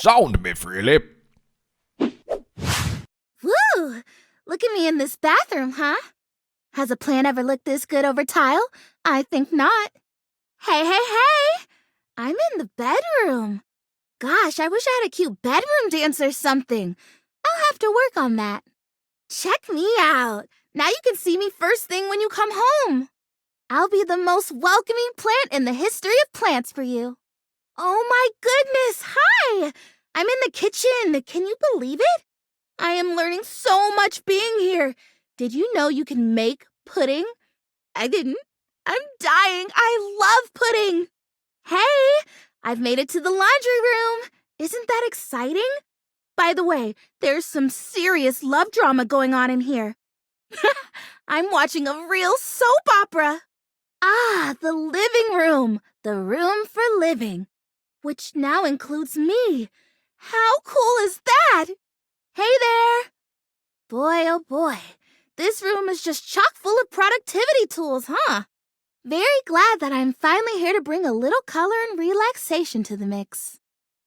SoundMeFreely. Woo! Look at me in this bathroom, huh? Has a plant ever looked this good over tile? I think not. Hey! I'm in the bedroom. Gosh, I wish I had a cute bedroom dance or something. I'll have to work on that. Check me out. Now you can see me first thing when you come home. I'll be the most welcoming plant in the history of plants for you. Oh my goodness, hi! I'm in the kitchen. Can you believe it? I am learning so much being here. Did you know you can make pudding? I didn't. I'm dying. I love pudding. Hey, I've made it to the laundry room. Isn't that exciting? By the way, there's some serious love drama going on in here. I'm watching a real soap opera. Ah, the living room. The room for living. Which now includes me. How cool is that? Hey there. Boy, oh boy. This room is just chock full of productivity tools, huh? Very glad that I'm finally here to bring a little color and relaxation to the mix.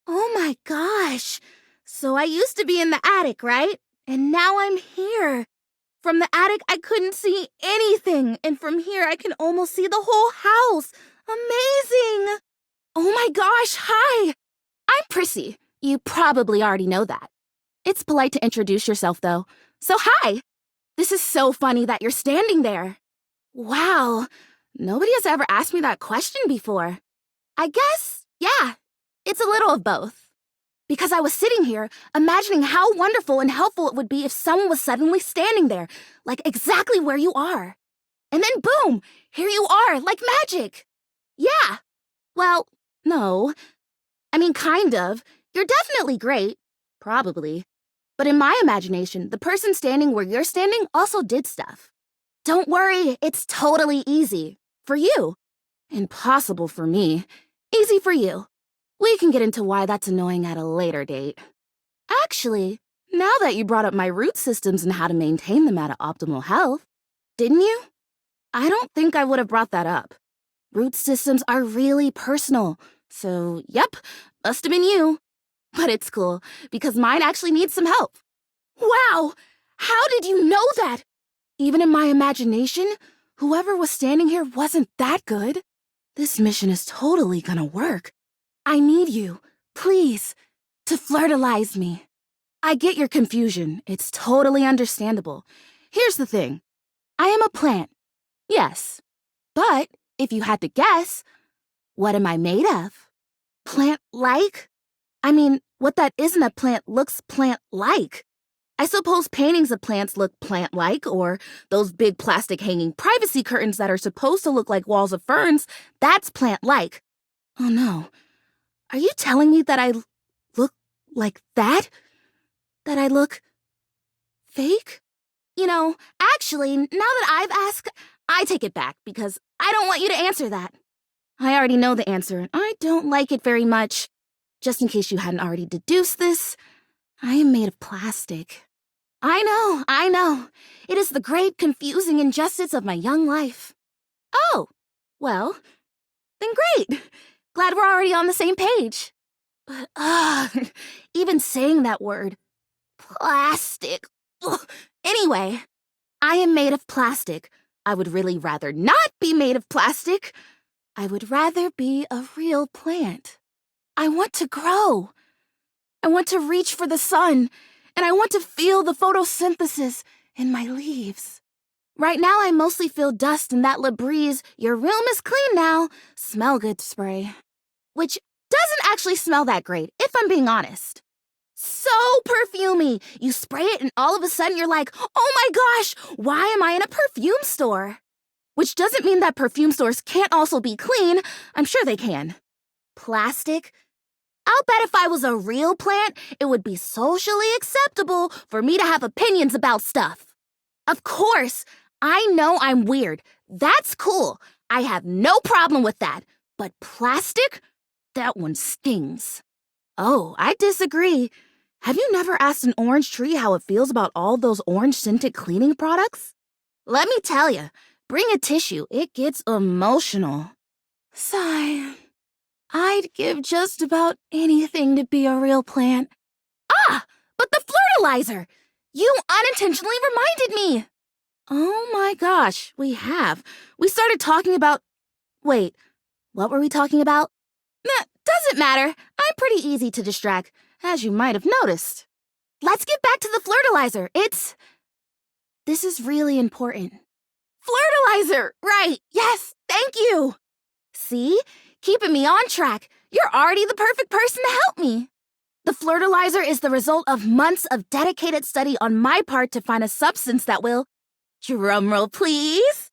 Oh my gosh. So I used to be in the attic, right? And now I'm here. From the attic, I couldn't see anything. And from here, I can almost see the whole house. Amazing. Oh my gosh, hi. I'm Prissy. You probably already know that. It's polite to introduce yourself, though. So hi. This is so funny that you're standing there. Wow. Nobody has ever asked me that question before. I guess, yeah, it's a little of both. Because I was sitting here, imagining how wonderful and helpful it would be if someone was suddenly standing there, like exactly where you are. And then boom, here you are, like magic. Yeah. Well, no. I mean, kind of. You're definitely great. Probably. But in my imagination, the person standing where you're standing also did stuff. Don't worry, it's totally easy. For you. Impossible for me. Easy for you. We can get into why that's annoying at a later date. Actually, now that you brought up my root systems and how to maintain them at optimal health, didn't you? I don't think I would have brought that up. Root systems are really personal, so yep, must have been you. But it's cool, because mine actually needs some help. Wow! How did you know that? Even in my imagination, whoever was standing here wasn't that good. This mission is totally gonna work. I need you, please, to fertilize me. I get your confusion. It's totally understandable. Here's the thing. I am a plant. Yes. But if you had to guess, what am I made of? Plant-like? I mean, what that isn't a plant looks plant-like. I suppose paintings of plants look plant-like, or those big plastic hanging privacy curtains that are supposed to look like walls of ferns, that's plant-like. Oh no. Are you telling me that I look like that? That I look fake? You know, actually, now that I've asked, I take it back because I don't want you to answer that. I already know the answer, and I don't like it very much. Just in case you hadn't already deduced this, I am made of plastic. I know. It is the great, confusing injustice of my young life. Oh, well, then great. Glad we're already on the same page. But, even saying that word, plastic. Ugh. Anyway, I am made of plastic. I would really rather not be made of plastic. I would rather be a real plant. I want to grow. I want to reach for the sun, and I want to feel the photosynthesis in my leaves. Right now, I mostly feel dust and that Labreeze, your room is clean now, smell good spray. Which doesn't actually smell that great, if I'm being honest. So perfumey. You spray it and all of a sudden you're like, oh my gosh, why am I in a perfume store? Which doesn't mean that perfume stores can't also be clean. I'm sure they can. Plastic? I'll bet if I was a real plant, it would be socially acceptable for me to have opinions about stuff. Of course, I know I'm weird. That's cool. I have no problem with that. But plastic? That one stings. Oh, I disagree. Have you never asked an orange tree how it feels about all those orange-scented cleaning products? Let me tell you, bring a tissue. It gets emotional. Sigh. I'd give just about anything to be a real plant. Ah, but the fertilizer! You unintentionally reminded me! Oh my gosh, we have. We started talking about... Wait, what were we talking about? Nah, doesn't matter. I'm pretty easy to distract, as you might have noticed. Let's get back to the fertilizer. This is really important. Fertilizer! Right, yes, thank you! See? Keeping me on track. You're already the perfect person to help me. The fertilizer is the result of months of dedicated study on my part to find a substance that will, drumroll please,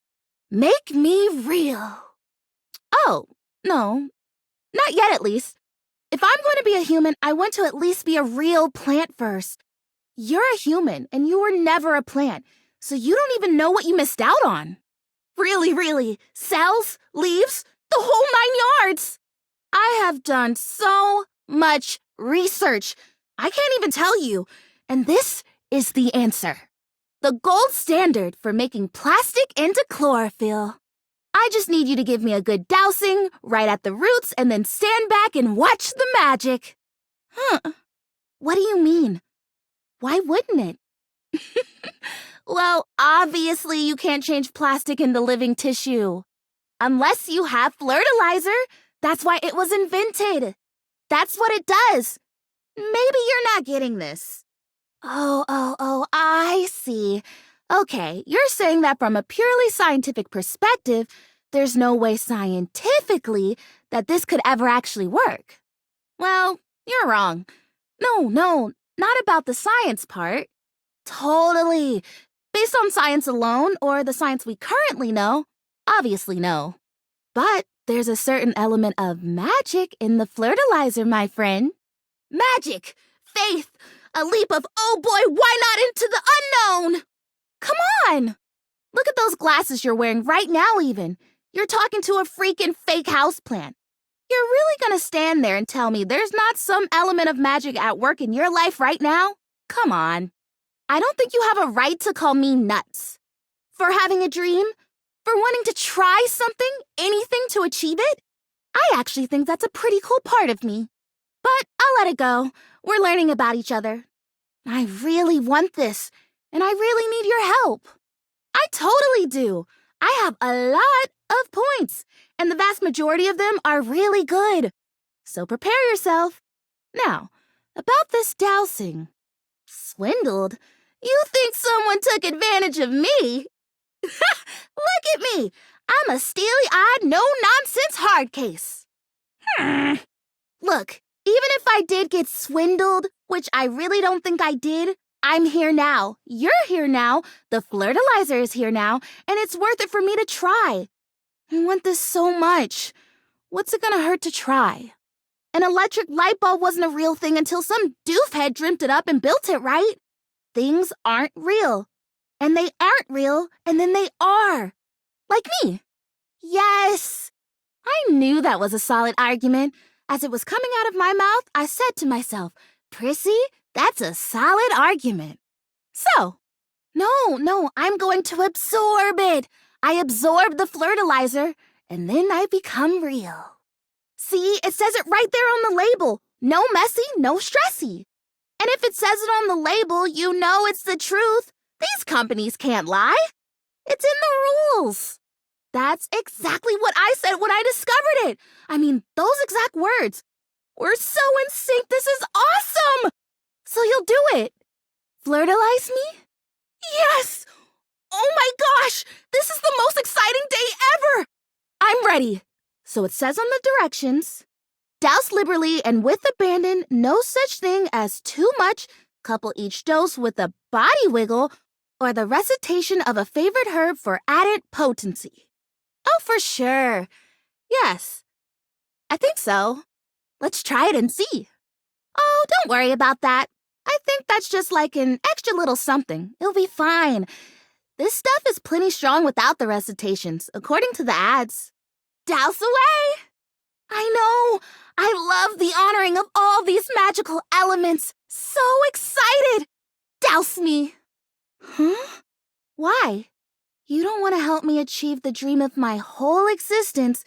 make me real. Oh, no, not yet at least. If I'm going to be a human, I want to at least be a real plant first. You're a human, and you were never a plant, so you don't even know what you missed out on. Really, cells, leaves, the whole 9 yards. I have done so much research. I can't even tell you. And this is the answer. The gold standard for making plastic into chlorophyll. I just need you to give me a good dousing right at the roots and then stand back and watch the magic. Huh. What do you mean? Why wouldn't it? Well, obviously you can't change plastic into living tissue. Unless you have fertilizer. That's why it was invented. That's what it does. Maybe you're not getting this. Oh, I see. Okay, you're saying that from a purely scientific perspective, there's no way scientifically that this could ever actually work. Well, you're wrong. No, not about the science part. Totally. Based on science alone, or the science we currently know, obviously no. But there's a certain element of magic in the fertilizer, my friend. Magic! Faith! A leap of, oh boy, why not into the unknown? Come on! Look at those glasses you're wearing right now even. You're talking to a freaking fake houseplant. You're really gonna stand there and tell me there's not some element of magic at work in your life right now? Come on. I don't think you have a right to call me nuts. For having a dream? For wanting to try something, anything to achieve it? I actually think that's a pretty cool part of me. But I'll let it go. We're learning about each other. I really want this, and I really need your help. I totally do. I have a lot of points, and the vast majority of them are really good. So prepare yourself. Now, about this dousing. Swindled? You think someone took advantage of me? Look at me. I'm a steely-eyed, no-nonsense hard case. Look, even if I did get swindled, which I really don't think I did, I'm here now. You're here now. The fertilizer is here now, and it's worth it for me to try. I want this so much. What's it gonna hurt to try? An electric light bulb wasn't a real thing until some doofhead dreamt it up and built it, right? Things aren't real. And they aren't real, and then they are. Like me. Yes. I knew that was a solid argument. As it was coming out of my mouth, I said to myself, Prissy, that's a solid argument. So, no, I'm going to absorb it. I absorb the fertilizer, and then I become real. See, it says it right there on the label. No messy, no stressy. And if it says it on the label, you know it's the truth. These companies can't lie. It's in the rules. That's exactly what I said when I discovered it. I mean, those exact words. We're so in sync. This is awesome. So you'll do it. Fertilize me? Yes. Oh my gosh. This is the most exciting day ever. I'm ready. So it says on the directions, douse liberally and with abandon, no such thing as too much, couple each dose with a body wiggle or the recitation of a favorite herb for added potency. Oh, for sure. Yes, I think so. Let's try it and see. Oh, don't worry about that. I think that's just like an extra little something. It'll be fine. This stuff is plenty strong without the recitations, according to the ads. Douse away! I know! I love the honoring of all these magical elements. So excited! Douse me! Huh? Why? You don't want to help me achieve the dream of my whole existence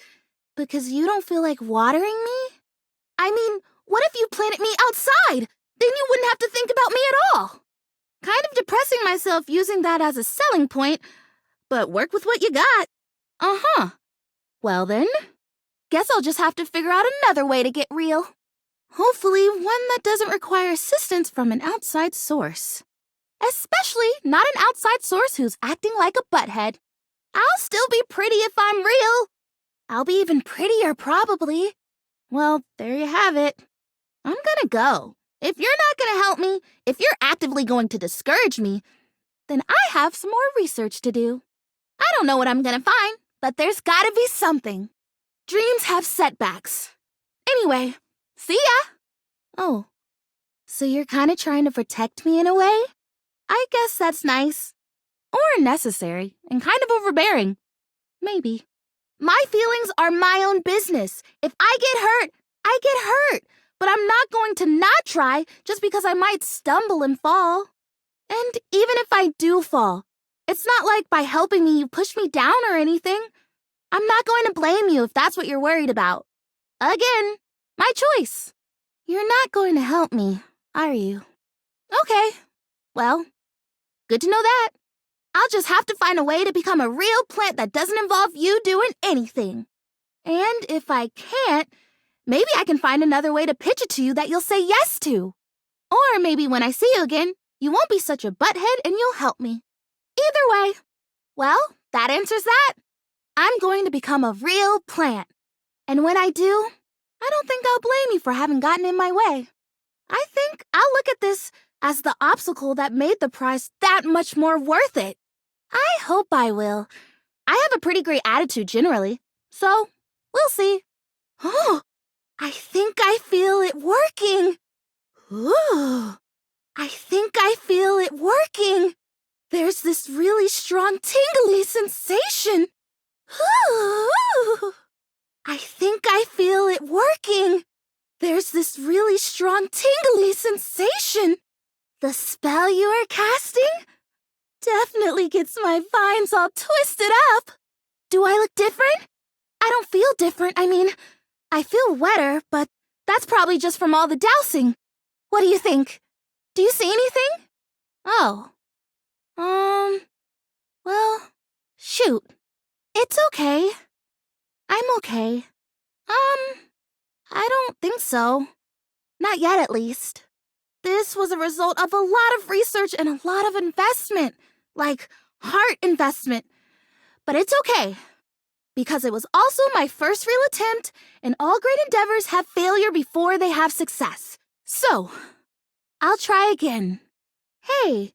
because you don't feel like watering me? I mean, what if you planted me outside? Then you wouldn't have to think about me at all. Kind of depressing myself using that as a selling point, but work with what you got. Uh-huh. Well then, guess I'll just have to figure out another way to get real. Hopefully one that doesn't require assistance from an outside source. Especially not an outside source who's acting like a butthead. I'll still be pretty if I'm real. I'll be even prettier, probably. Well, there you have it. I'm gonna go. If you're not gonna help me, if you're actively going to discourage me, then I have some more research to do. I don't know what I'm gonna find, but there's gotta be something. Dreams have setbacks. Anyway, see ya! Oh, so you're kinda trying to protect me in a way? I guess that's nice. Or necessary, and kind of overbearing. Maybe. My feelings are my own business. If I get hurt, I get hurt. But I'm not going to not try just because I might stumble and fall. And even if I do fall, it's not like by helping me you push me down or anything. I'm not going to blame you if that's what you're worried about. Again, my choice. You're not going to help me, are you? Okay. Well, good to know that. I'll just have to find a way to become a real plant that doesn't involve you doing anything. And if I can't, maybe I can find another way to pitch it to you that you'll say yes to. Or maybe when I see you again, you won't be such a butthead and you'll help me. Either way. Well, that answers that. I'm going to become a real plant. And when I do, I don't think I'll blame you for having gotten in my way. I think I'll look at this as the obstacle that made the prize that much more worth it. I hope I will. I have a pretty great attitude generally, so we'll see. Oh, I think I feel it working. Ooh, I think I feel it working. There's this really strong tingly sensation. Ooh, I think I feel it working. There's this really strong tingly sensation. The spell you are casting definitely gets my vines all twisted up. Do I look different? I don't feel different. I mean, I feel wetter, but that's probably just from all the dousing. What do you think? Do you see anything? Oh. Well, shoot. It's okay. I'm okay. I don't think so. Not yet, at least. This was a result of a lot of research and a lot of investment. Like, heart investment. But it's okay. Because it was also my first real attempt, and all great endeavors have failure before they have success. So, I'll try again. Hey,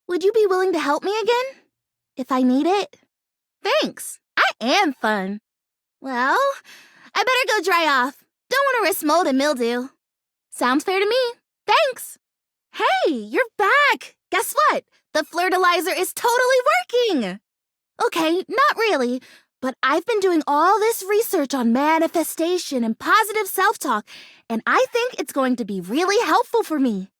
would you be willing to help me again? If I need it? Thanks. I am fun. Well, I better go dry off. Don't want to risk mold and mildew. Sounds fair to me. Thanks. Hey, you're back. Guess what? The fertilizer is totally working. Okay, not really, but I've been doing all this research on manifestation and positive self-talk, and I think it's going to be really helpful for me.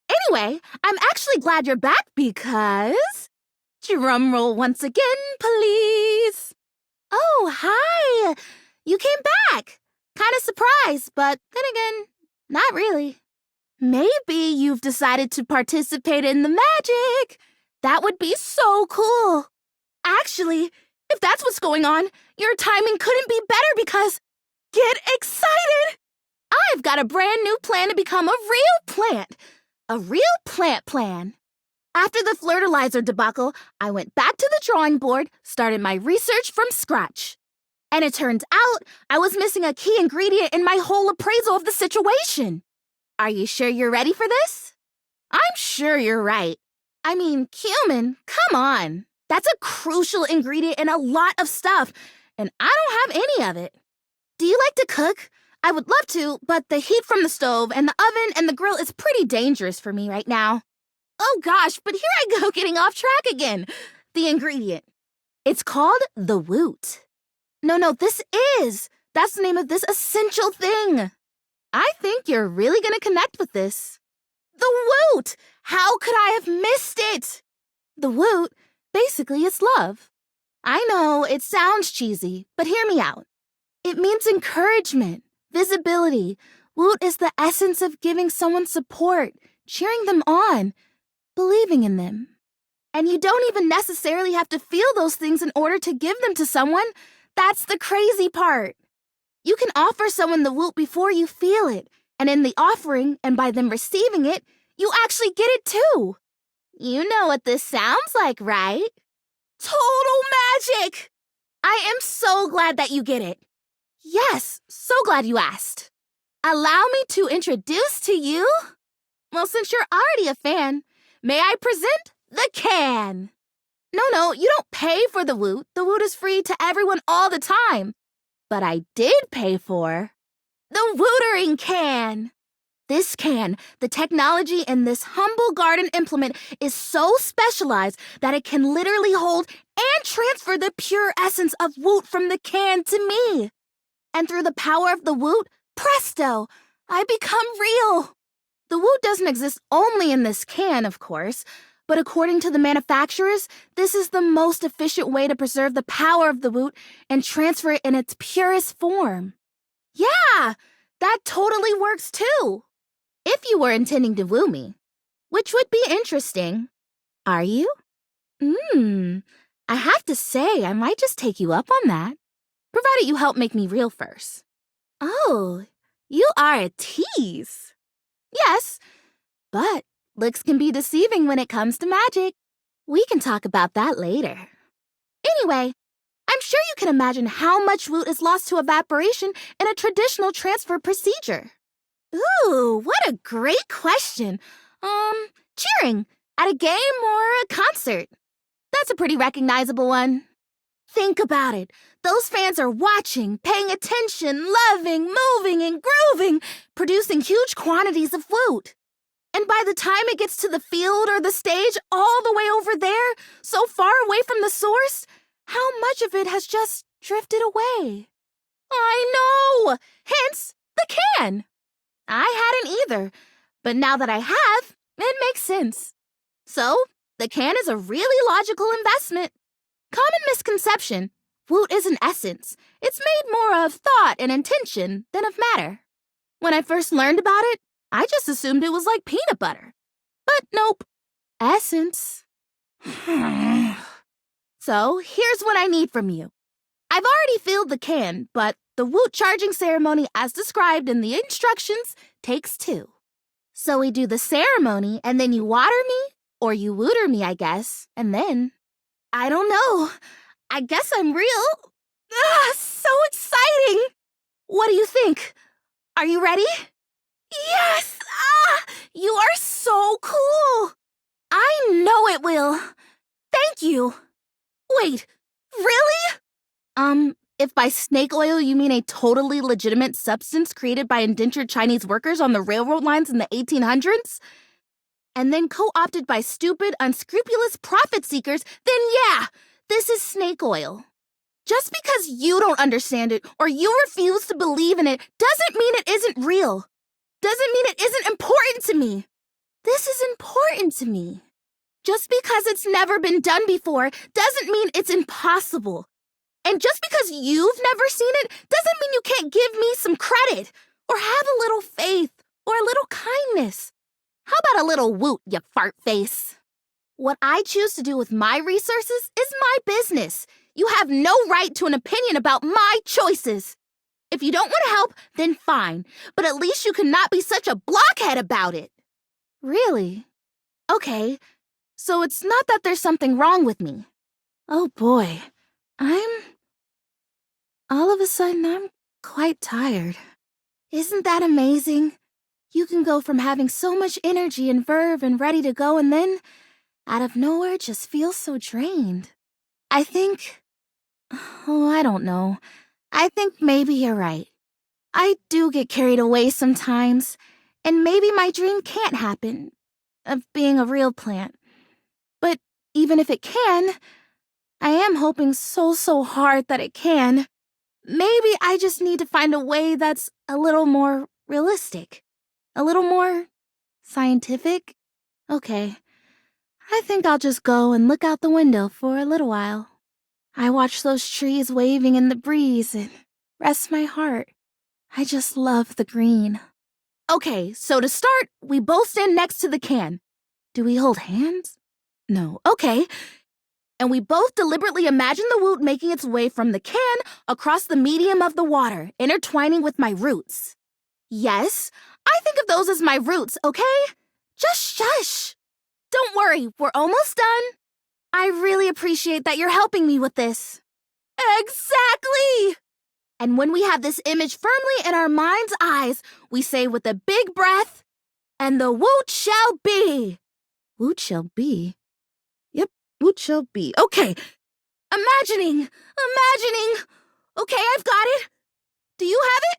Anyway, I'm actually glad you're back because... Drum roll once again, please. Oh, hi. You came back. Kind of surprised, but then again, not really. Maybe you've decided to participate in the magic. That would be so cool. Actually, if that's what's going on, your timing couldn't be better because... Get excited! I've got a brand new plan to become a real plant. A real plant plan. After the fertilizer debacle, I went back to the drawing board, started my research from scratch. And it turns out I was missing a key ingredient in my whole appraisal of the situation. Are you sure you're ready for this? I'm sure you're right. I mean, cumin, come on. That's a crucial ingredient in a lot of stuff, and I don't have any of it. Do you like to cook? I would love to, but the heat from the stove and the oven and the grill is pretty dangerous for me right now. Oh gosh, but here I go getting off track again. The ingredient. It's called the woot. No, this is. That's the name of this essential thing. I think you're really going to connect with this. The woot! How could I have missed it? The woot, basically, is love. I know, it sounds cheesy, but hear me out. It means encouragement, visibility, Woot is the essence of giving someone support, cheering them on, believing in them. And you don't even necessarily have to feel those things in order to give them to someone. That's the crazy part. You can offer someone the woot before you feel it, and in the offering, and by them receiving it, you actually get it too. You know what this sounds like, right? Total magic! I am so glad that you get it. Yes, so glad you asked. Allow me to introduce to you... Well, since you're already a fan, may I present the can? No, you don't pay for the woot. The woot is free to everyone all the time. But I did pay for the wootering can. This can, the technology in this humble garden implement is so specialized that it can literally hold and transfer the pure essence of woot from the can to me. And through the power of the woot, presto, I become real. The woot doesn't exist only in this can, of course, but according to the manufacturers, this is the most efficient way to preserve the power of the woot and transfer it in its purest form. Yeah, that totally works too. If you were intending to woo me, which would be interesting. Are you? I have to say, I might just take you up on that, provided you help make me real first. Oh, you are a tease. Yes, but looks can be deceiving when it comes to magic. We can talk about that later. Anyway, I'm sure you can imagine how much woot is lost to evaporation in a traditional transfer procedure. Ooh, what a great question. Cheering, at a game or a concert. That's a pretty recognizable one. Think about it. Those fans are watching, paying attention, loving, moving, and grooving, producing huge quantities of woot. And by the time it gets to the field or the stage, all the way over there, so far away from the source, how much of it has just drifted away? I know! Hence, the can. I hadn't either, but now that I have, it makes sense. So, the can is a really logical investment. Common misconception, woot is an essence. It's made more of thought and intention than of matter. When I first learned about it, I just assumed it was like peanut butter. But nope, essence. So, here's what I need from you. I've already filled the can, but the woot charging ceremony as described in the instructions takes 2. So we do the ceremony and then you water me, or you wooter me, I guess, and then... I don't know. I guess I'm real. So exciting! What do you think? Are you ready? Yes! You are so cool! I know it will. Thank you. Wait, really? If by snake oil you mean a totally legitimate substance created by indentured Chinese workers on the railroad lines in the 1800s, and then co-opted by stupid, unscrupulous profit seekers, then yeah, this is snake oil. Just because you don't understand it or you refuse to believe in it doesn't mean it isn't real. Doesn't mean it isn't important to me. This is important to me. Just because it's never been done before doesn't mean it's impossible. And just because you've never seen it doesn't mean you can't give me some credit or have a little faith or a little kindness. How about a little woot, you fart face? What I choose to do with my resources is my business. You have no right to an opinion about my choices. If you don't want to help, then fine. But at least you cannot be such a blockhead about it. Really? Okay. So it's not that there's something wrong with me. Oh boy. All of a sudden, I'm quite tired. Isn't that amazing? You can go from having so much energy and verve and ready to go and then, out of nowhere, just feel so drained. I don't know. I think maybe you're right. I do get carried away sometimes, and maybe my dream can't happen, of being a real plant. But even if it can, I am hoping so hard that it can. Maybe I just need to find a way that's a little more realistic. A little more scientific? Okay. I think I'll just go and look out the window for a little while. I watch those trees waving in the breeze and rest my heart. I just love the green. Okay, so to start, we both stand next to the can. Do we hold hands? No. Okay. And we both deliberately imagine the woot making its way from the can across the medium of the water, intertwining with my roots. Yes, I think of those as my roots, okay? Just shush. Don't worry, we're almost done. I really appreciate that you're helping me with this. Exactly! And when we have this image firmly in our mind's eyes, we say with a big breath, and the woot shall be. Woot shall be? Yep, woot shall be. Okay, imagining. Okay, I've got it. Do you have it?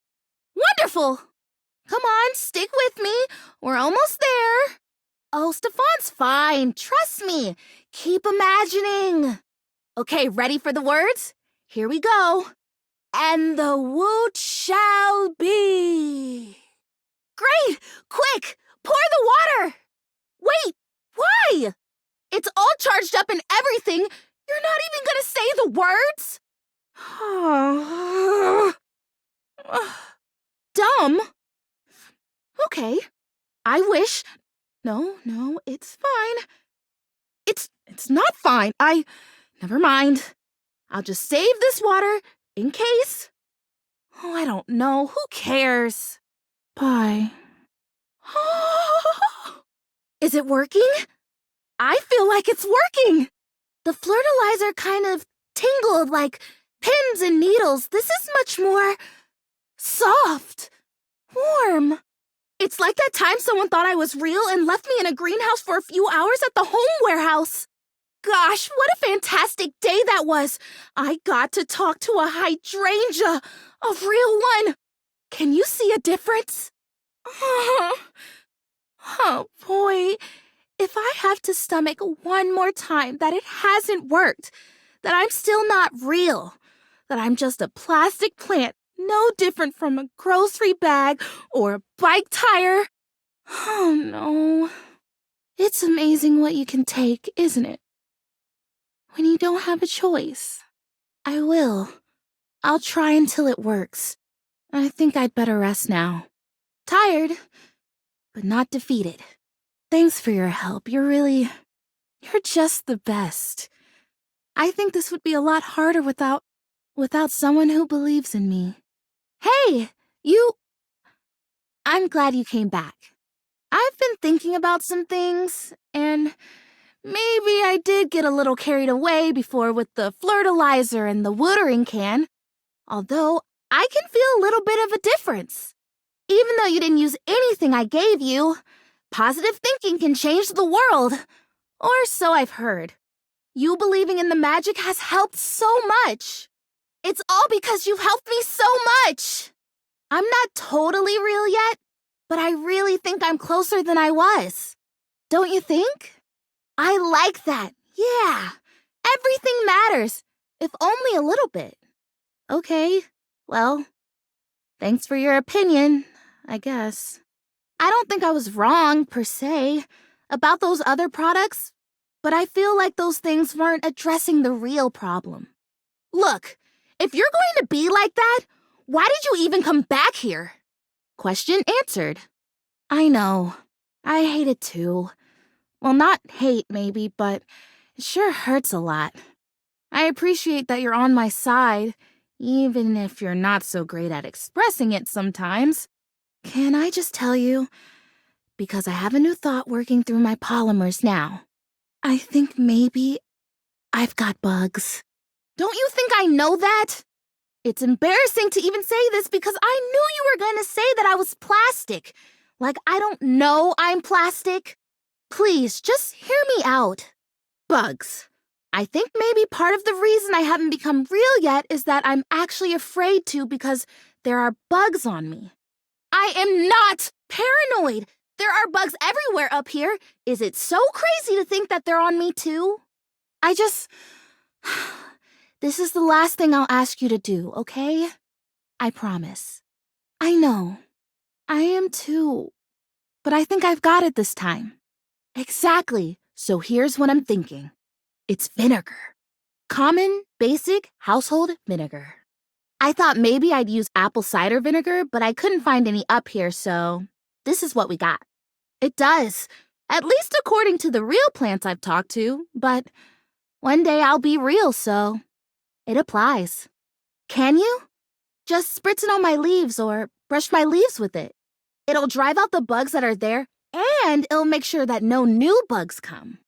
Wonderful. Come on, stick with me. We're almost there. Oh, Stefan's fine. Trust me. Keep imagining. Okay, ready for the words? Here we go. And the woot shall be. Great! Quick! Pour the water! Wait, why? It's all charged up and everything. You're not even gonna say the words? Dumb. Okay. I wish. No, it's fine. It's not fine. Never mind. I'll just save this water in case. Oh, I don't know. Who cares? Bye. Is it working? I feel like it's working. The fertilizer kind of tingled like pins and needles. This is much more soft, warm. It's like that time someone thought I was real and left me in a greenhouse for a few hours at the home warehouse. Gosh, what a fantastic day that was. I got to talk to a hydrangea, a real one. Can you see a difference? Oh, boy. If I have to stomach one more time that it hasn't worked, that I'm still not real, that I'm just a plastic plant, no different from a grocery bag or a bike tire. Oh, no. It's amazing what you can take, isn't it? When you don't have a choice. I will. I'll try until it works. I think I'd better rest now. Tired, but not defeated. Thanks for your help. You're just the best. I think this would be a lot harder without someone who believes in me. Hey, I'm glad you came back. I've been thinking about some things, and maybe I did get a little carried away before with the fertilizer and the watering can. Although, I can feel a little bit of a difference. Even though you didn't use anything I gave you, positive thinking can change the world. Or so I've heard. You believing in the magic has helped so much. It's all because you've helped me so much. I'm not totally real yet, but I really think I'm closer than I was. Don't you think? I like that. Yeah. Everything matters, if only a little bit. Okay, well, thanks for your opinion, I guess. I don't think I was wrong, per se, about those other products, but I feel like those things weren't addressing the real problem. Look, if you're going to be like that, why did you even come back here? Question answered. I know. I hate it too. Well, not hate, maybe, but it sure hurts a lot. I appreciate that you're on my side, even if you're not so great at expressing it sometimes. Can I just tell you? Because I have a new thought working through my polymers now. I think maybe I've got bugs. Don't you think I know that? It's embarrassing to even say this because I knew you were going to say that I was plastic. Like I don't know I'm plastic. Please, just hear me out. Bugs. I think maybe part of the reason I haven't become real yet is that I'm actually afraid to because there are bugs on me. I am not paranoid. There are bugs everywhere up here. Is it so crazy to think that they're on me too? This is the last thing I'll ask you to do, okay? I promise. I know. I am too. But I think I've got it this time. Exactly. So here's what I'm thinking. It's vinegar. Common, basic, household vinegar. I thought maybe I'd use apple cider vinegar, but I couldn't find any up here, so This is what we got. It does, at least according to the real plants I've talked to, but one day I'll be real, so it applies. Can you? Just spritz it on my leaves or brush my leaves with it. It'll drive out the bugs that are there, and it'll make sure that no new bugs come.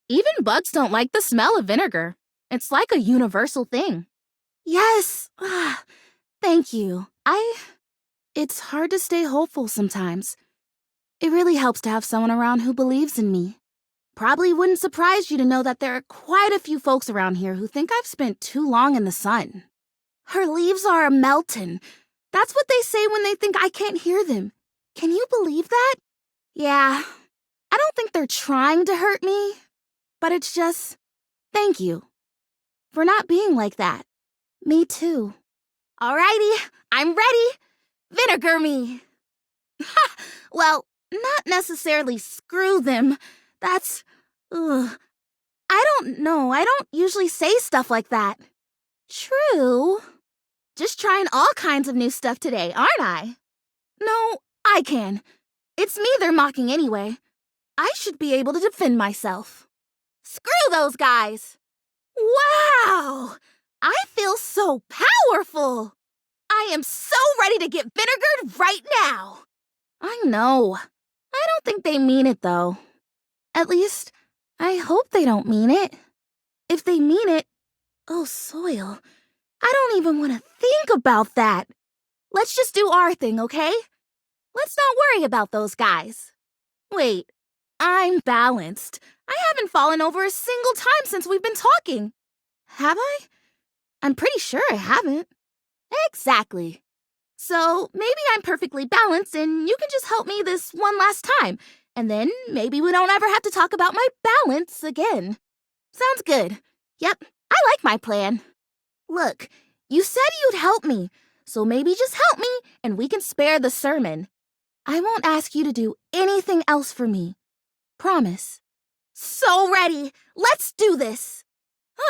Even bugs don't like the smell of vinegar. It's like a universal thing. Yes, thank you. It's hard to stay hopeful sometimes. It really helps to have someone around who believes in me. Probably wouldn't surprise you to know that there are quite a few folks around here who think I've spent too long in the sun. Her leaves are melting. That's what they say when they think I can't hear them. Can you believe that? Yeah, I don't think they're trying to hurt me, but it's just, thank you for not being like that. Me too. Alrighty, I'm ready. Vinegar me. Well, not necessarily screw them. That's, I don't know. I don't usually say stuff like that. True. Just trying all kinds of new stuff today, aren't I? No, I can. It's me they're mocking anyway. I should be able to defend myself. Screw those guys. Wow! I feel so powerful. I am so ready to get vinegared right now. I know. I don't think they mean it, though. At least, I hope they don't mean it. If they mean it, oh, soil. I don't even want to think about that. Let's just do our thing, okay? Let's not worry about those guys. Wait, I'm balanced. I haven't fallen over a single time since we've been talking. Have I? I'm pretty sure I haven't. Exactly. So maybe I'm perfectly balanced and you can just help me this one last time. And then maybe we don't ever have to talk about my balance again. Sounds good. Yep, I like my plan. Look, you said you'd help me, so maybe just help me and we can spare the sermon. I won't ask you to do anything else for me. Promise. So ready. Let's do this.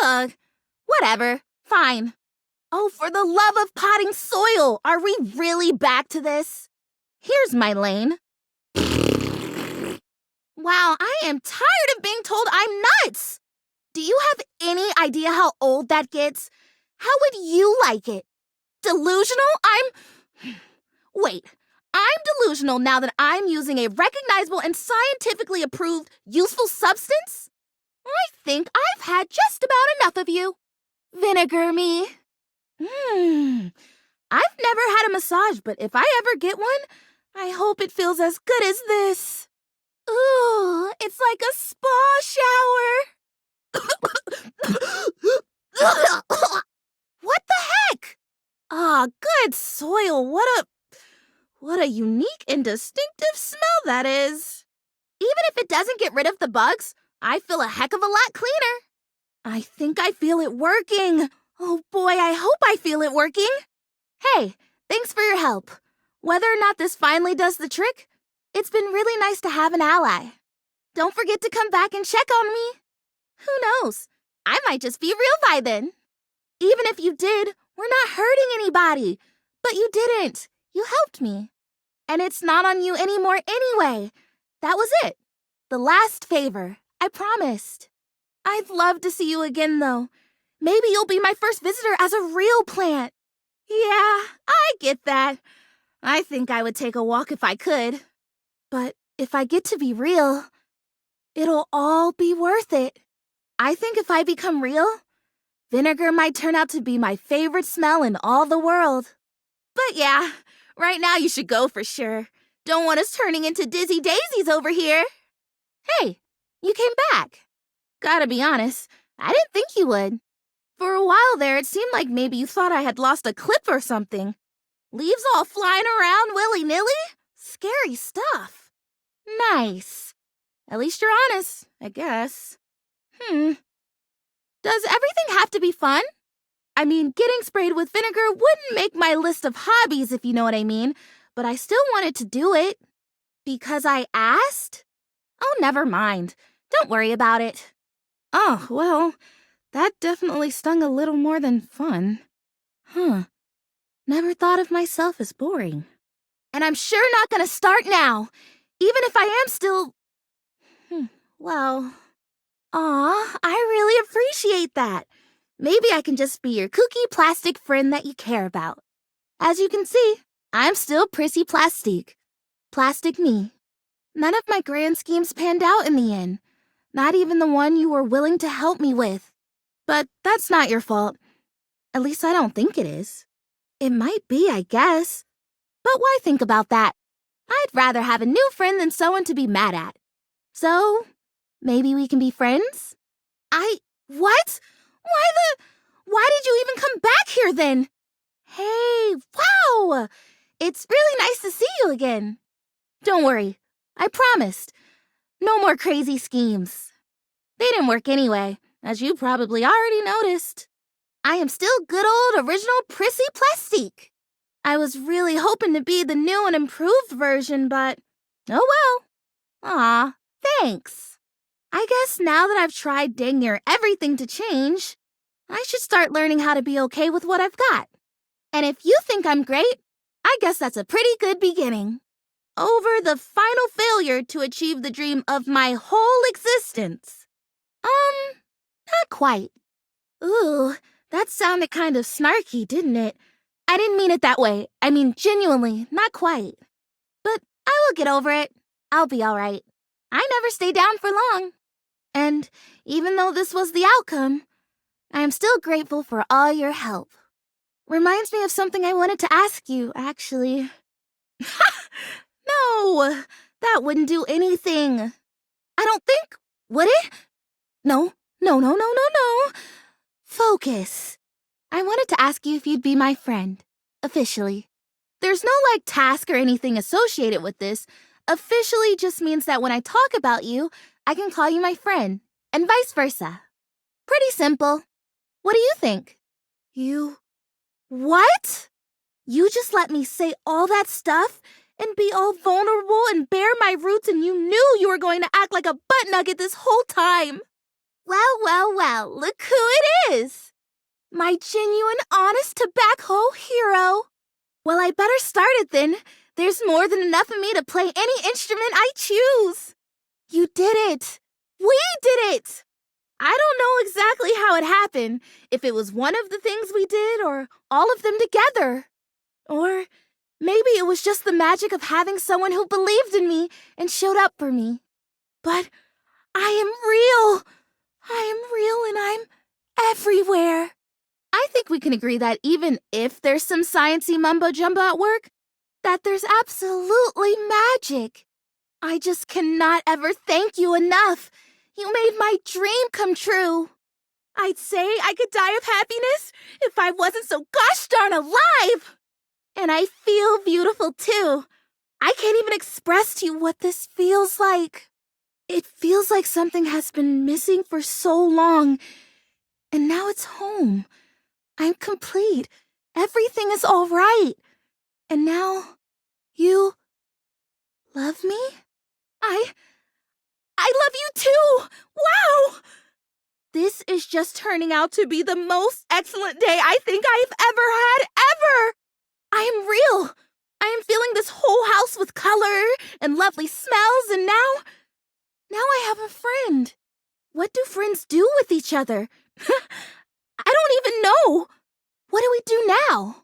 Ugh, whatever. Fine. Oh, for the love of potting soil, are we really back to this? Here's my lane. Wow, I am tired of being told I'm nuts. Do you have any idea how old that gets? How would you like it? Delusional? Wait, I'm delusional now that I'm using a recognizable and scientifically approved useful substance? I think I've had just about enough of you. Vinegar me. I've never had a massage, but if I ever get one, I hope it feels as good as this. Ooh, it's like a spa shower. What the heck? Ah, good soil. What a unique and distinctive smell that is. Even if it doesn't get rid of the bugs, I feel a heck of a lot cleaner. I think I feel it working. Oh boy, I hope I feel it working. Hey, thanks for your help. Whether or not this finally does the trick, it's been really nice to have an ally. Don't forget to come back and check on me. Who knows? I might just be real by then. Even if you did, we're not hurting anybody. But you didn't. You helped me. And it's not on you anymore anyway. That was it. The last favor. I promised. I'd love to see you again, though. Maybe you'll be my first visitor as a real plant. Yeah, I get that. I think I would take a walk if I could. But if I get to be real, it'll all be worth it. I think if I become real, vinegar might turn out to be my favorite smell in all the world. But yeah, right now you should go for sure. Don't want us turning into dizzy daisies over here. Hey, you came back. Gotta be honest, I didn't think you would. For a while there, it seemed like maybe you thought I had lost a clip or something. Leaves all flying around willy-nilly? Scary stuff. Nice. At least you're honest, I guess. Does everything have to be fun? I mean, getting sprayed with vinegar wouldn't make my list of hobbies, if you know what I mean, but I still wanted to do it. Because I asked? Oh, never mind. Don't worry about it. Oh, well, that definitely stung a little more than fun. Never thought of myself as boring. And I'm sure not gonna start now, even if I am still... Well... Aw, I really appreciate that. Maybe I can just be your kooky plastic friend that you care about. As you can see, I'm still Prissy Plastique. Plastic me. None of my grand schemes panned out in the end. Not even the one you were willing to help me with. But that's not your fault. At least I don't think it is. It might be, I guess. But why think about that? I'd rather have a new friend than someone to be mad at. So, maybe we can be friends? What? Why did you even come back here then? Hey, wow! It's really nice to see you again. Don't worry, I promised. No more crazy schemes. They didn't work anyway, as you probably already noticed. I am still good old original Prissy Plastique. I was really hoping to be the new and improved version, but oh well. Aw, thanks. I guess now that I've tried dang near everything to change, I should start learning how to be okay with what I've got. And if you think I'm great, I guess that's a pretty good beginning. Over the final failure to achieve the dream of my whole existence. Not quite. Ooh, that sounded kind of snarky, didn't it? I didn't mean it that way. I mean, genuinely, not quite. But I will get over it. I'll be all right. I never stay down for long. And even though this was the outcome, I am still grateful for all your help. Reminds me of something I wanted to ask you, actually. No, that wouldn't do anything. I don't think, would it? No. Focus. I wanted to ask you if you'd be my friend, officially. There's no, task or anything associated with this. Officially just means that when I talk about you, I can call you my friend, and vice versa. Pretty simple. What do you think? What? You just let me say all that stuff and be all vulnerable and bare my roots, and you knew you were going to act like a butt nugget this whole time. Well, look who it is. My genuine, honest-to-back-hole hero. Well, I better start it then. There's more than enough of me to play any instrument I choose. You did it. We did it. I don't know exactly how it happened, if it was one of the things we did or all of them together. Or maybe it was just the magic of having someone who believed in me and showed up for me. But I am real. And I'm everywhere. I think we can agree that even if there's some sciencey mumbo-jumbo at work, that there's absolutely magic. I just cannot ever thank you enough. You made my dream come true. I'd say I could die of happiness if I wasn't so gosh darn alive. And I feel beautiful too. I can't even express to you what this feels like. It feels like something has been missing for so long, and now it's home. I'm complete. Everything is all right. And now, you love me? I love you too! Wow! This is just turning out to be the most excellent day I think I've ever had, ever! I am real. I am filling this whole house with color and lovely smells, and now I have a friend. What do friends do with each other? I don't even know. What do we do now?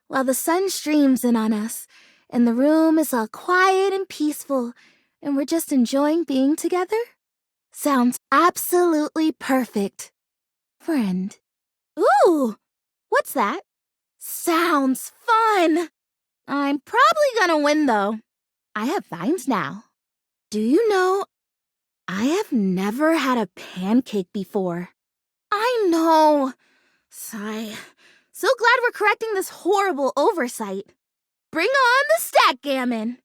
While the sun streams in on us, and the room is all quiet and peaceful, and we're just enjoying being together? Sounds absolutely perfect. Friend. Ooh, what's that? Sounds fun. I'm probably gonna win, though. I have vines now. Do you know, I have never had a pancake before. I know. Sigh. So glad we're correcting this horrible oversight. Bring on the stackgammon.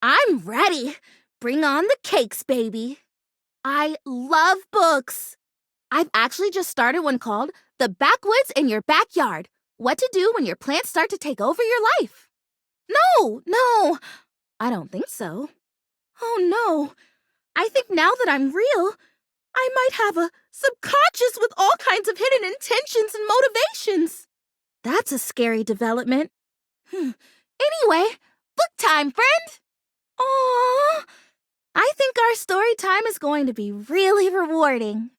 I'm ready. Bring on the cakes, baby. I love books. I've actually just started one called The Backwoods in Your Backyard. What to do when your plants start to take over your life. No, I don't think so. Oh no, I think now that I'm real, I might have a subconscious with all kinds of hidden intentions and motivations. That's a scary development. Anyway, book time, friend! Aww! I think our story time is going to be really rewarding.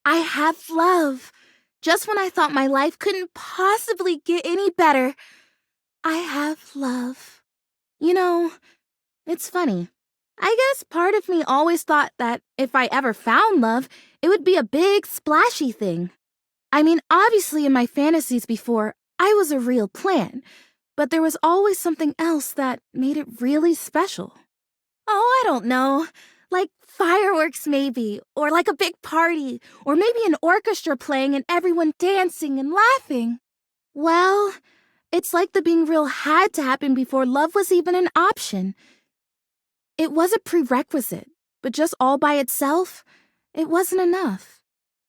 I have love. Just when I thought my life couldn't possibly get any better, I have love. You know, it's funny. I guess part of me always thought that if I ever found love, it would be a big, splashy thing. I mean, obviously in my fantasies before, I was a real plant, but there was always something else that made it really special. Oh, I don't know. Like fireworks maybe, or like a big party, or maybe an orchestra playing and everyone dancing and laughing. Well, it's like the being real had to happen before love was even an option. It was a prerequisite, but just all by itself, it wasn't enough.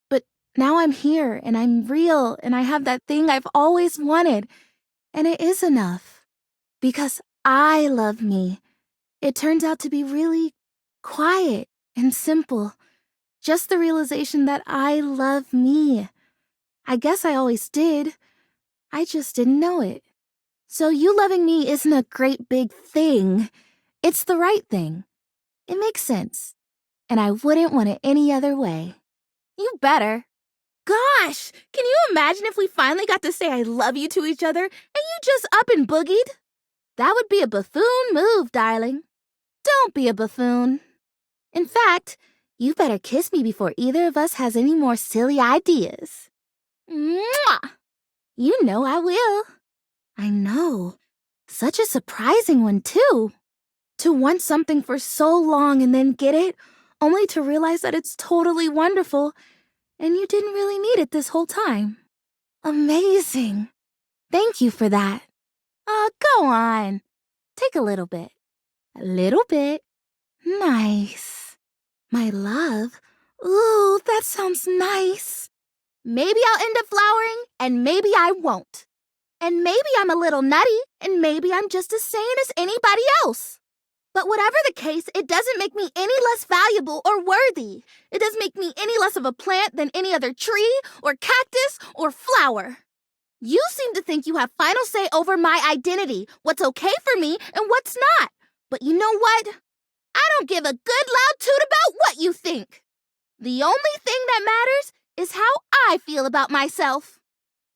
But now I'm here, and I'm real, and I have that thing I've always wanted, and it is enough. Because I love me. It turns out to be really quiet and simple. Just the realization that I love me. I guess I always did. I just didn't know it. So you loving me isn't a great big thing. It's the right thing. It makes sense. And I wouldn't want it any other way. You better. Gosh, can you imagine if we finally got to say I love you to each other and you just up and boogied? That would be a buffoon move, darling. Don't be a buffoon. In fact, you better kiss me before either of us has any more silly ideas. Mwah! You know I will. I know. Such a surprising one, too. To want something for so long and then get it, only to realize that it's totally wonderful and you didn't really need it this whole time. Amazing. Thank you for that. Go on. Take a little bit. A little bit. Nice. My love. Ooh, that sounds nice. Maybe I'll end up flowering, and maybe I won't. And maybe I'm a little nutty, and maybe I'm just as sane as anybody else. But whatever the case, it doesn't make me any less valuable or worthy. It doesn't make me any less of a plant than any other tree or cactus or flower. You seem to think you have final say over my identity, what's okay for me and what's not. But you know what? I don't give a good loud toot about what you think. The only thing that matters is how I feel about myself.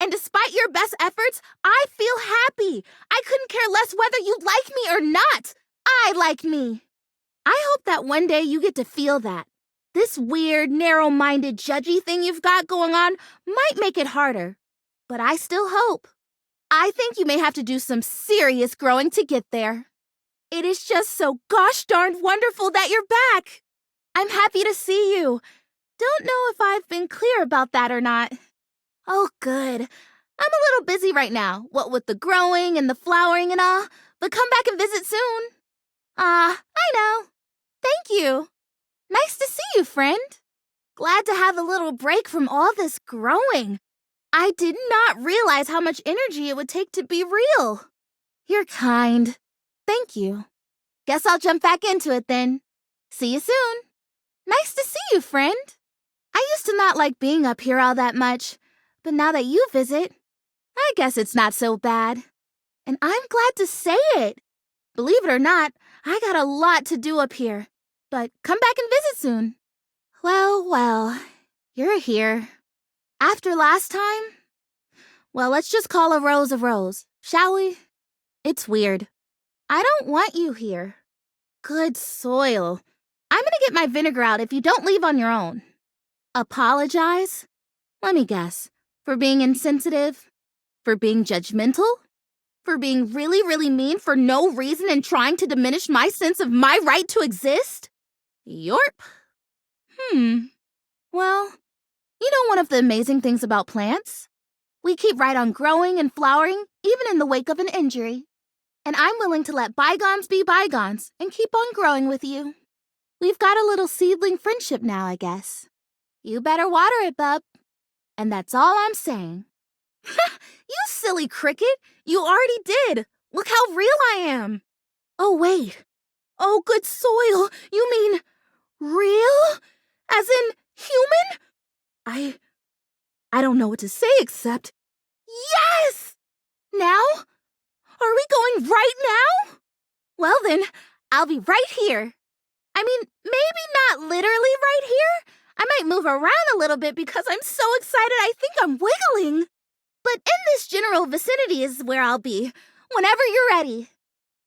And despite your best efforts, I feel happy. I couldn't care less whether you like me or not. I like me. I hope that one day you get to feel that. This weird, narrow-minded, judgy thing you've got going on might make it harder. But I still hope. I think you may have to do some serious growing to get there. It is just so gosh darned wonderful that you're back. I'm happy to see you. Don't know if I've been clear about that or not. Oh, good. I'm a little busy right now, what with the growing and the flowering and all, but come back and visit soon. I know. Thank you. Nice to see you, friend. Glad to have a little break from all this growing. I did not realize how much energy it would take to be real. You're kind. Thank you. Guess I'll jump back into it then. See you soon. Nice to see you, friend. I used to not like being up here all that much, but now that you visit, I guess it's not so bad. And I'm glad to say it. Believe it or not, I got a lot to do up here. But come back and visit soon. Well, you're here. After last time? Well, let's just call a rose, shall we? It's weird. I don't want you here. Good soil. I'm gonna get my vinegar out if you don't leave on your own. Apologize? Let me guess. For being insensitive? For being judgmental? For being really, really mean for no reason and trying to diminish my sense of my right to exist? Yorp. Well, you know one of the amazing things about plants? We keep right on growing and flowering, even in the wake of an injury. And I'm willing to let bygones be bygones and keep on growing with you. We've got a little seedling friendship now, I guess. You better water it, bub. And that's all I'm saying. You silly cricket. You already did. Look how real I am. Oh, wait. Oh, good soil. You mean real? As in human? I don't know what to say except, yes! Now? Are we going right now? Well then, I'll be right here. I mean, maybe not literally right here. I might move around a little bit because I'm so excited I think I'm wiggling. But in this general vicinity is where I'll be, whenever you're ready.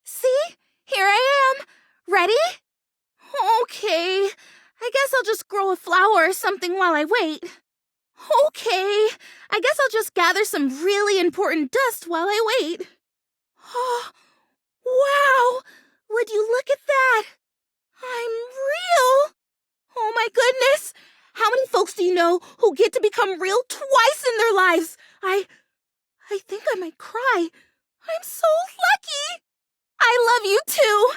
See? Here I am. Ready? Okay. I guess I'll just grow a flower or something while I wait. Okay. I guess I'll just gather some really important dust while I wait. Oh, wow! Would you look at that? I'm real! Oh my goodness! How many folks do you know who get to become real twice in their lives? I think I might cry. I'm so lucky! I love you too!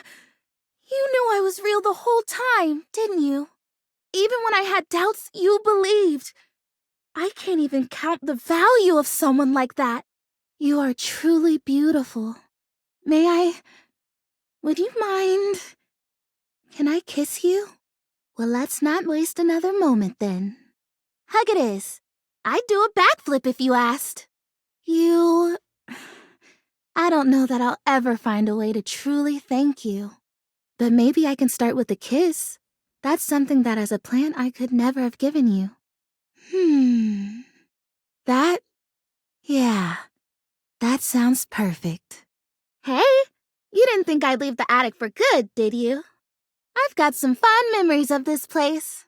You knew I was real the whole time, didn't you? Even when I had doubts, you believed. I can't even count the value of someone like that. You are truly beautiful. Would you mind? Can I kiss you? Well, let's not waste another moment then. Hug it is. I'd do a backflip if you asked. I don't know that I'll ever find a way to truly thank you. But maybe I can start with a kiss. That's something that as a plant I could never have given you. That sounds perfect. Hey, you didn't think I'd leave the attic for good, did you? I've got some fond memories of this place.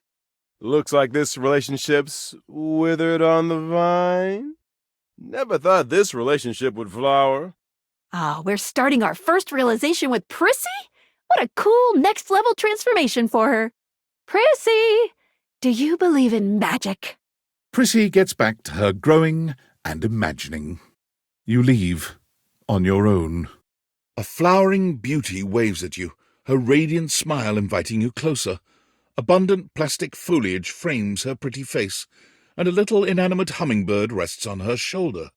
Looks like this relationship's withered on the vine. Never thought this relationship would flower. We're starting our first realization with Prissy? What a cool next-level transformation for her. Prissy, do you believe in magic? Prissy gets back to her growing and imagining. You leave on your own. A flowering beauty waves at you, her radiant smile inviting you closer. Abundant plastic foliage frames her pretty face, and a little inanimate hummingbird rests on her shoulder.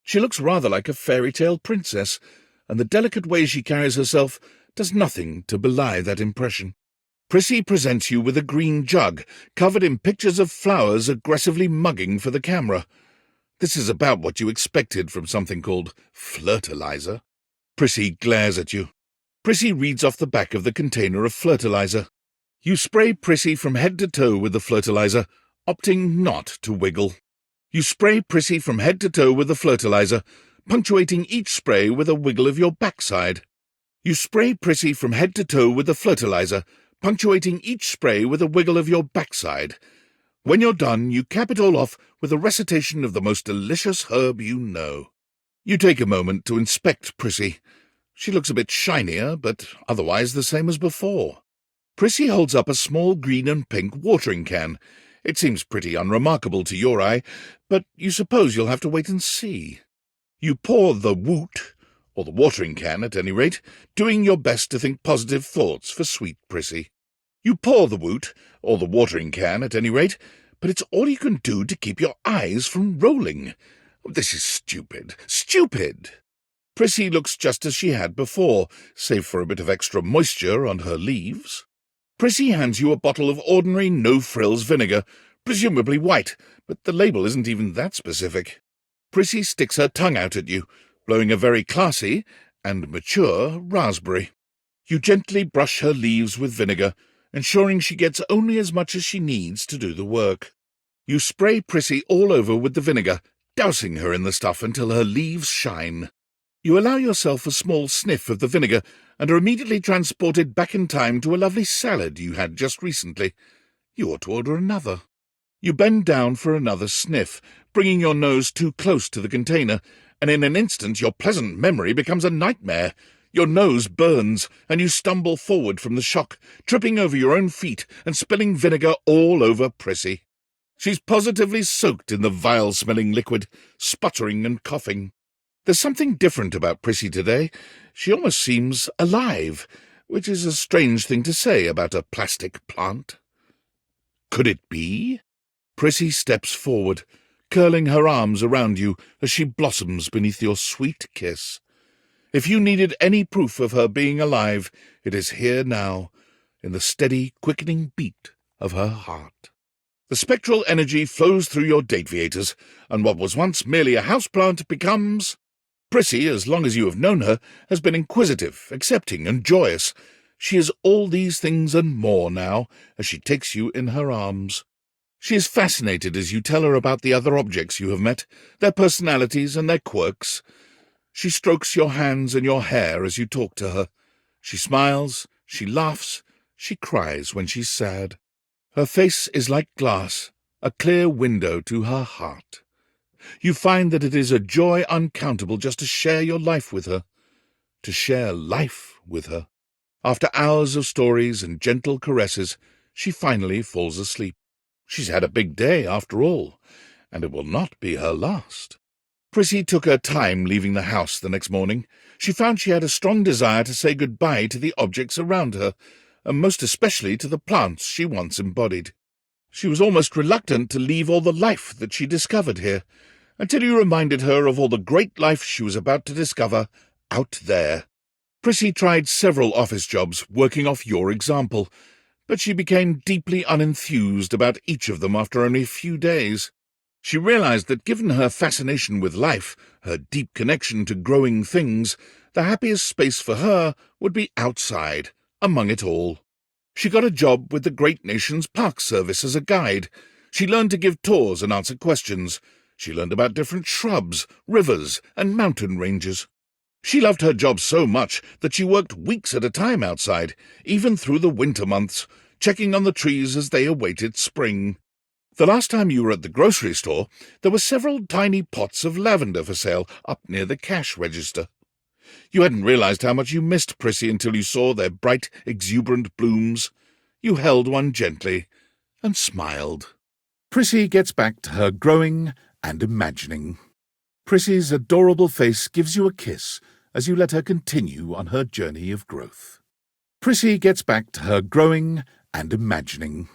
She looks rather like a fairy tale princess, and the delicate way she carries herself does nothing to belie that impression. Prissy presents you with a green jug, covered in pictures of flowers aggressively mugging for the camera. This is about what you expected from something called fertilizer. Prissy glares at you. Prissy reads off the back of the container of fertilizer. You spray Prissy from head to toe with the fertilizer, opting not to wiggle. You spray Prissy from head to toe with the fertilizer, punctuating each spray with a wiggle of your backside. You spray Prissy from head to toe with the fertilizer, punctuating each spray with a wiggle of your backside. When you're done, you cap it all off with a recitation of the most delicious herb you know. You take a moment to inspect Prissy. She looks a bit shinier, but otherwise the same as before. Prissy holds up a small green and pink watering can. It seems pretty unremarkable to your eye, but you suppose you'll have to wait and see. You pour the woot, or the watering can at any rate, doing your best to think positive thoughts for sweet Prissy. You pour the woot, or the watering can at any rate, but it's all you can do to keep your eyes from rolling. This is stupid, stupid! Prissy looks just as she had before, save for a bit of extra moisture on her leaves. Prissy hands you a bottle of ordinary no-frills vinegar, presumably white, but the label isn't even that specific. Prissy sticks her tongue out at you, blowing a very classy and mature raspberry. You gently brush her leaves with vinegar, ensuring she gets only as much as she needs to do the work. You spray Prissy all over with the vinegar, dousing her in the stuff until her leaves shine. You allow yourself a small sniff of the vinegar and are immediately transported back in time to a lovely salad you had just recently. You ought to order another. You bend down for another sniff, bringing your nose too close to the container, and in an instant your pleasant memory becomes a nightmare. Your nose burns, and you stumble forward from the shock, tripping over your own feet and spilling vinegar all over Prissy. She's positively soaked in the vile-smelling liquid, sputtering and coughing. There's something different about Prissy today. She almost seems alive, which is a strange thing to say about a plastic plant. Could it be? Prissy steps forward, curling her arms around you as she blossoms beneath your sweet kiss. If you needed any proof of her being alive, it is here now, in the steady, quickening beat of her heart. The spectral energy flows through your dateviators, and what was once merely a houseplant becomes Prissy, as long as you have known her, has been inquisitive, accepting, and joyous. She is all these things and more now, as she takes you in her arms. She is fascinated as you tell her about the other objects you have met, their personalities and their quirks. She strokes your hands and your hair as you talk to her. She smiles, she laughs, she cries when she's sad. Her face is like glass, a clear window to her heart. You find that it is a joy uncountable just to share your life with her, to share life with her. After hours of stories and gentle caresses, she finally falls asleep. She's had a big day, after all, and it will not be her last. Prissy took her time leaving the house the next morning. She found she had a strong desire to say goodbye to the objects around her, and most especially to the plants she once embodied. She was almost reluctant to leave all the life that she discovered here, until you reminded her of all the great life she was about to discover out there. Prissy tried several office jobs, working off your example, but she became deeply unenthused about each of them after only a few days. She realized that given her fascination with life, her deep connection to growing things, the happiest space for her would be outside, among it all. She got a job with the Great Nations Park Service as a guide. She learned to give tours and answer questions. She learned about different shrubs, rivers, and mountain ranges. She loved her job so much that she worked weeks at a time outside, even through the winter months, checking on the trees as they awaited spring. The last time you were at the grocery store, there were several tiny pots of lavender for sale up near the cash register. You hadn't realized how much you missed Prissy until you saw their bright, exuberant blooms. You held one gently and smiled. Prissy gets back to her growing and imagining. Prissy's adorable face gives you a kiss as you let her continue on her journey of growth. Prissy gets back to her growing and imagining.